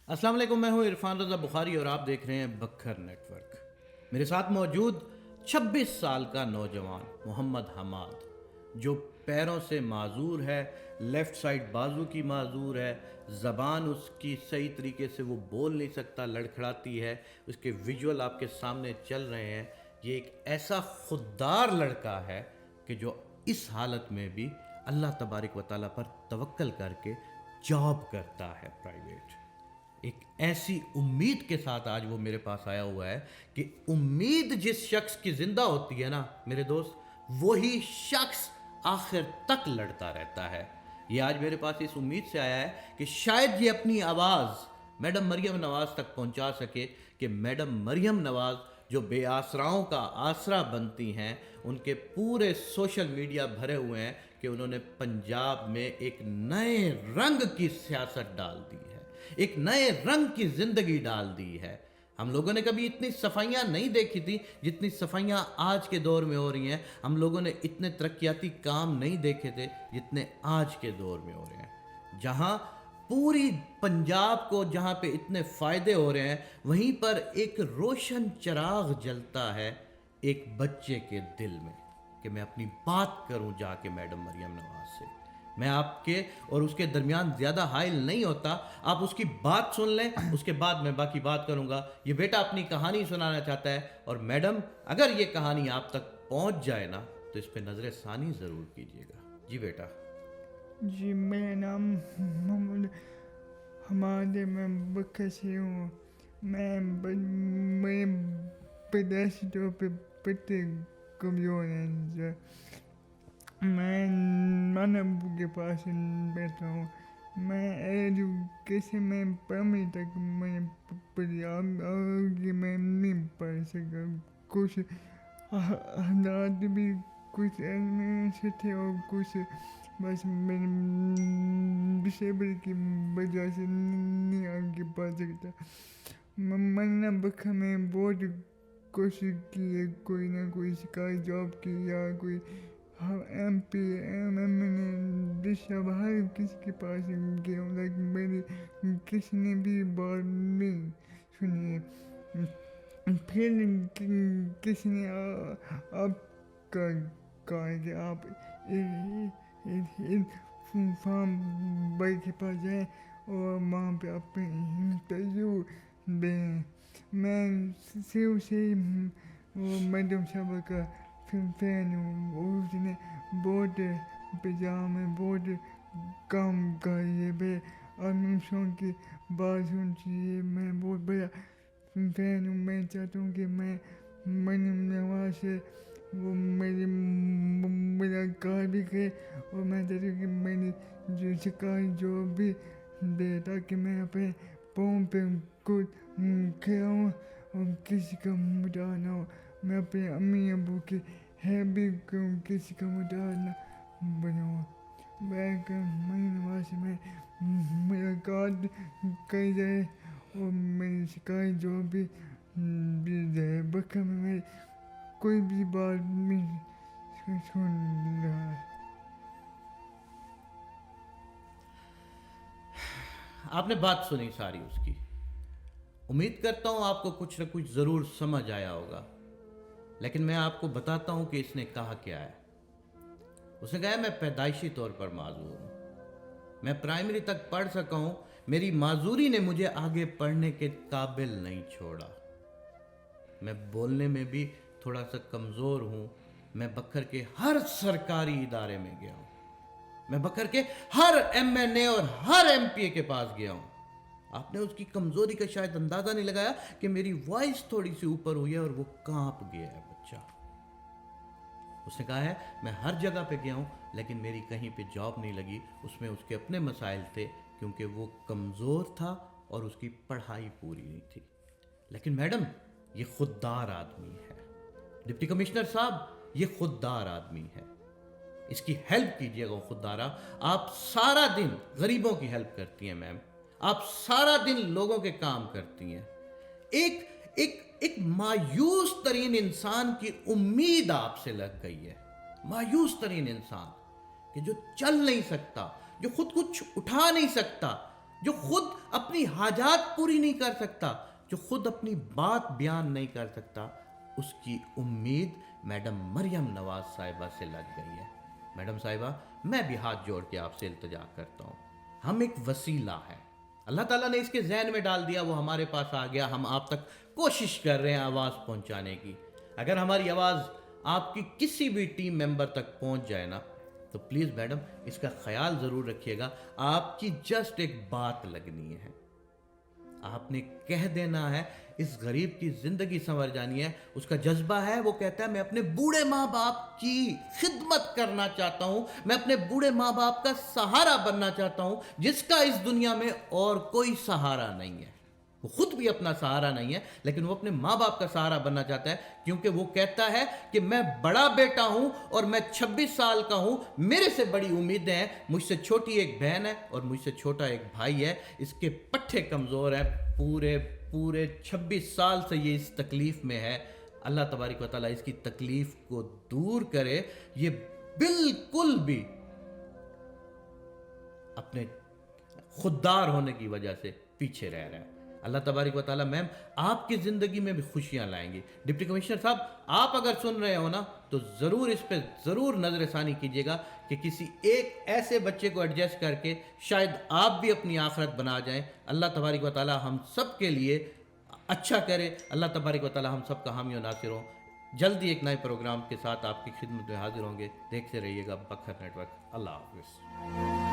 السلام علیکم، میں ہوں عرفان رضا بخاری اور آپ دیکھ رہے ہیں بکھر نیٹ ورک۔ میرے ساتھ موجود 26 سال کا نوجوان محمد حماد، جو پیروں سے معذور ہے، لیفٹ سائڈ بازو کی معذور ہے، زبان اس کی صحیح طریقے سے وہ بول نہیں سکتا، لڑکھڑاتی ہے، اس کے ویژول آپ کے سامنے چل رہے ہیں۔ یہ ایک ایسا خوددار لڑکا ہے کہ جو اس حالت میں بھی اللہ تبارک و تعالیٰ پر توکل کر کے جاب کرتا ہے پرائیویٹ۔ ایک ایسی امید کے ساتھ آج وہ میرے پاس آیا ہوا ہے کہ امید جس شخص کی زندہ ہوتی ہے نا میرے دوست، وہی شخص آخر تک لڑتا رہتا ہے۔ یہ آج میرے پاس اس امید سے آیا ہے کہ شاید یہ اپنی آواز میڈم مریم نواز تک پہنچا سکے، کہ میڈم مریم نواز جو بے آسراؤں کا آسرا بنتی ہیں، ان کے پورے سوشل میڈیا بھرے ہوئے ہیں کہ انہوں نے پنجاب میں ایک نئے رنگ کی سیاست ڈال دی ہے، ایک نئے رنگ کی زندگی ڈال دی ہے۔ ہم لوگوں نے کبھی اتنی صفائیاں نہیں دیکھی تھی جتنی صفائیاں آج کے دور میں ہو رہی ہیں۔ ہم لوگوں نے اتنے ترقیاتی کام نہیں دیکھے تھے جتنے آج کے دور میں ہو رہے ہیں۔ جہاں پوری پنجاب کو جہاں پہ اتنے فائدے ہو رہے ہیں، وہیں پر ایک روشن چراغ جلتا ہے ایک بچے کے دل میں، کہ میں اپنی بات کروں جا کے میڈم مریم نواز سے۔ میں آپ کے اور اس کے درمیان زیادہ حائل نہیں ہوتا، آپ اس کی بات سن لیں، اس کے بعد میں باقی بات کروں گا۔ یہ بیٹا اپنی کہانی سنانا چاہتا ہے، اور میڈم اگر یہ کہانی آپ تک پہنچ جائے نا تو اس پہ نظر ثانی ضرور کیجیے گا۔ جی بیٹا۔ جی، میرا نام محمد حماد ہے، میں بکر سے ہوں۔ میں پیدائشی طور پہ پتے کمزور ہیں۔ میں نانا ابو کے پاس بیٹھا ہوں۔ میں ایجوکیشن میں پرائمری تک میں پڑھی، آگے میں نہیں پڑھ سکا۔ کچھ حالات بھی کچھ ایسے تھے اور کچھ بس میرے ڈسیبل کی وجہ سے نہیں آگے بڑھ سکتا۔ میں نے بکھر میں بہت کوشش کی ہے، کوئی نہ کوئی سرکاری جاب کی یا کوئی M P M L A ہر کسی کے پاس گیا ہوں، لیکن میری کسی نے بھی بات نہیں سنی ہے۔ پھر کسی نے آپ کا کہا کہ آپ فارم بھائی کے پاس جائیں اور وہاں پہ اپنے انٹرویو دیں۔ میں شروع سے ہی وہ میڈم صاحبہ کا فین ہوں۔ اس نے بہت انتظام میں بہت کام کری ہے، بے آدمیوں کی بات سنتی ہے۔ میں بہت بڑا فین ہوں۔ میں چاہتا ہوں کہ میں مریم نواز سے وہ میری ملاقات بھی کرے، اور میں چاہتا ہوں کہ میری جو سرکاری جاب بھی دے، تاکہ میں اپنے پاؤں پہ خود کھڑا ہوں اور کسی کا محتاج نہ ہوں۔ میں اپنے امی ابو کی ہیلپ بھی کروں، کسی کا محتاج نہ بنوں۔ مریم نواز سے میں ملاقات کری جائے اور میری سرکاری جاب بھی دی جائے۔ بکھر میں میری کوئی بھی بات نہیں سن رہا ہے۔ آپ نے بات سنی ساری اس کی، امید کرتا ہوں آپ کو کچھ نہ کچھ ضرور سمجھ آیا ہوگا، لیکن میں آپ کو بتاتا ہوں کہ اس نے کہا کیا ہے۔ اس نے کہا ہے میں پیدائشی طور پر معذور ہوں، میں پرائمری تک پڑھ سکا ہوں، میری معذوری نے مجھے آگے پڑھنے کے قابل نہیں چھوڑا۔ میں بولنے میں بھی تھوڑا سا کمزور ہوں۔ میں بکھر کے ہر سرکاری ادارے میں گیا ہوں، میں بکھر کے ہر ایم این اے اور ہر ایم پی اے کے پاس گیا ہوں۔ آپ نے اس کی کمزوری کا شاید اندازہ نہیں لگایا کہ میری وائس تھوڑی سی اوپر ہوئی ہے اور وہ کانپ گیا ہے بچہ۔ اس نے کہا ہے میں ہر جگہ پہ گیا ہوں، لیکن میری کہیں پہ جاب نہیں لگی۔ اس میں اس کے اپنے مسائل تھے، کیونکہ وہ کمزور تھا اور اس کی پڑھائی پوری نہیں تھی۔ لیکن میڈم یہ خوددار آدمی ہے، ڈپٹی کمشنر صاحب یہ خوددار آدمی ہے، اس کی ہیلپ کیجیے گا۔ خوددارہ آپ سارا دن غریبوں کی ہیلپ کرتی ہیں میم، آپ سارا دن لوگوں کے کام کرتی ہیں۔ ایک مایوس ترین انسان کی امید آپ سے لگ گئی ہے، مایوس ترین انسان کہ جو چل نہیں سکتا، جو خود کچھ اٹھا نہیں سکتا، جو خود اپنی حاجات پوری نہیں کر سکتا, جو خود اپنی بات بیان نہیں کر سکتا, اس کی امید میڈم مریم نواز صاحبہ سے لگ گئی ہے. میڈم صاحبہ, میں بھی ہاتھ جوڑ کے آپ سے التجا کرتا ہوں, ہم ایک وسیلہ ہے, اللہ تعالیٰ نے اس کے ذہن میں ڈال دیا, وہ ہمارے پاس آ گیا, ہم آپ تک کوشش کر رہے ہیں آواز پہنچانے کی. اگر ہماری آواز آپ کی کسی بھی ٹیم ممبر تک پہنچ جائے نا, تو پلیز میڈم اس کا خیال ضرور رکھیے گا, آپ کی جسٹ ایک بات لگنی ہے, آپ نے کہہ دینا ہے, اس غریب کی زندگی سنور جانی ہے. اس کا جذبہ ہے, وہ کہتا ہے میں اپنے بوڑھے ماں باپ کی خدمت کرنا چاہتا ہوں, میں اپنے بوڑھے ماں باپ کا سہارا بننا چاہتا ہوں, جس کا اس دنیا میں اور کوئی سہارا نہیں ہے. وہ خود بھی اپنا سہارا نہیں ہے, لیکن وہ اپنے ماں باپ کا سہارا بننا چاہتا ہے, کیونکہ وہ کہتا ہے کہ میں بڑا بیٹا ہوں اور میں 26 سال کا ہوں, میرے سے بڑی امیدیں ہیں, مجھ سے چھوٹی ایک بہن ہے اور مجھ سے چھوٹا ایک بھائی ہے, اس کے پٹھے کمزور ہیں, پورے 26 سال سے یہ اس تکلیف میں ہے. اللہ تبارک و تعالیٰ اس کی تکلیف کو دور کرے. یہ بالکل بھی اپنے خوددار ہونے کی وجہ سے پیچھے رہ رہا ہے. اللہ تبارک و تعالیٰ میم آپ کی زندگی میں بھی خوشیاں لائیں گی. ڈپٹی کمشنر صاحب, آپ اگر سن رہے ہو نا, تو ضرور اس پہ ضرور نظر ثانی کیجیے گا کہ کسی ایک ایسے بچے کو ایڈجسٹ کر کے شاید آپ بھی اپنی آخرت بنا جائیں. اللہ تبارک و تعالیٰ ہم سب کے لیے اچھا کرے. اللہ تبارک و تعالیٰ ہم سب کا حامی و ناصر ہو. جلدی ایک نئے پروگرام کے ساتھ آپ کی خدمت میں حاضر ہوں گے. دیکھتے رہیے گا بکھر نیٹ ورک. اللہ حافظ.